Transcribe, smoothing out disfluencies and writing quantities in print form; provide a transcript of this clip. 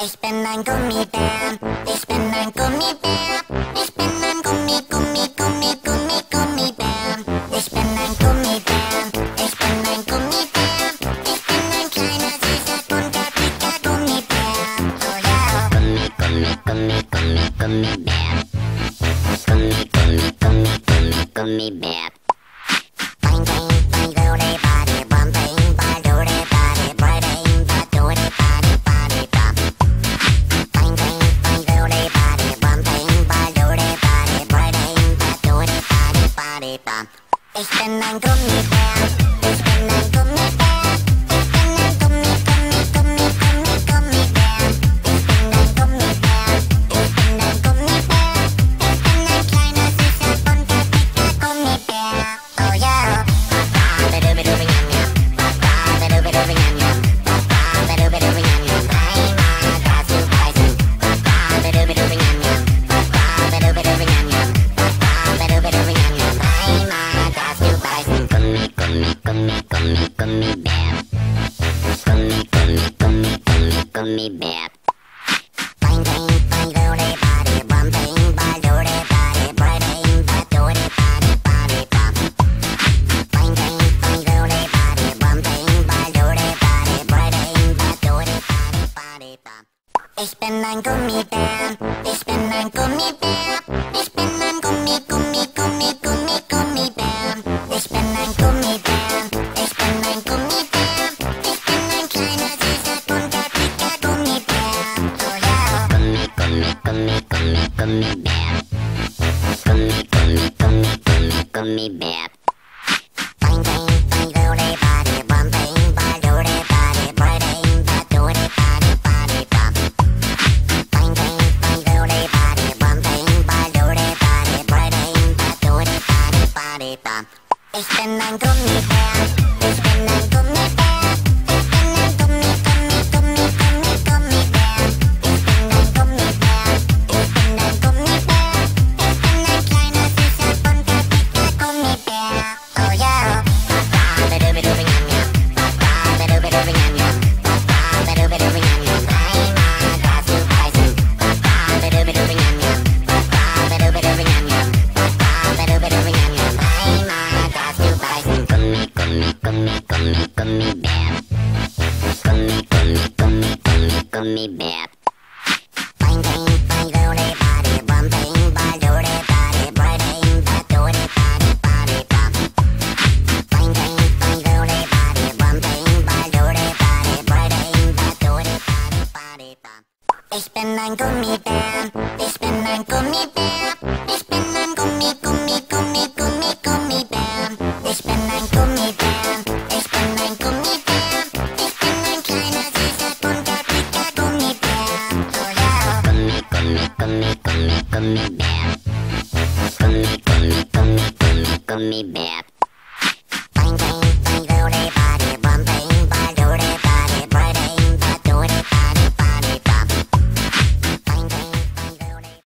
Ich bin ein Gummibär, ich bin ein Gummibär, ich bin ein Gummibär. Ich bin ein Gummibär, ich bin ein Gummibär, ich bin ein kleiner, süßer, bunter, dicker Gummibär. Oh ja. Gummibär. Gummibär. Bang, bang, bang, doody, body, bum, bang, bang, doody, body, bang, bang, doody, body, body, bum. Bang, bang, bang, doody, body, bum, bang, bang, doody, body, bang, bang, doody, body, body, bum. Ich bin ein Gummibär, ich bin ein Gummibär, ich bin ein Gummibär. Ich bin ein Gummibär, ich bin ein Gummibär, ich bin ein kleiner, süßer, bunter, dicker Gummibär. Oh yeah. Gummibär. Bang, bang, bang, doody, body, bum, bang, bang, doody, body, bang, bang, doody, body, body, bum. Bang, bang, bang, doody, body, bum, bang, bang, doody, body, bang, bang, doody, body, body, bum. Ich bin ein Gummibär, ich bin ein Gummibär, ich bin ein Gummibär. Ich bin ein Gummibär, ich bin ein Gummibär, ich bin ein kleiner, süßer, bunter, dicker Gummibär. Oh ja. Gummibär. Bang, bang, bang, doody, body, bum, bang, bang, doody, body, bang, bang, doody, body, body, bum. Bang, bang, bang, doody, body, bum, bang, bang, doody, body, bang, bang, doody, body, body, bum. Ich bin ein Gummibär, ich bin ein Gummibär, ich bin ein Gummibär. Ich bin ein Gummibär, ich bin ein Gummibär, ich bin ein kleiner, süßer, bunter, dicker Gummibär. Oh yeah. Gummibär. Bang, bang, bang, doody, body, bum, bang, bang, doody, body, bang, bang, doody, body, body, bum. Bang, bang, bang, doody, body, bum, bang, bang, doody, body, bang, bang, doody, body, body, bum. Ich bin ein Gummibär, ich bin ein Gummibär, ich bin ein Gummibär. Ich bin ein Gummibär, ich bin ein Gummibär, ich bin ein kleiner, süßer, bunter, dicker Gummibär. Oh ja. Gummibär. Gummibär.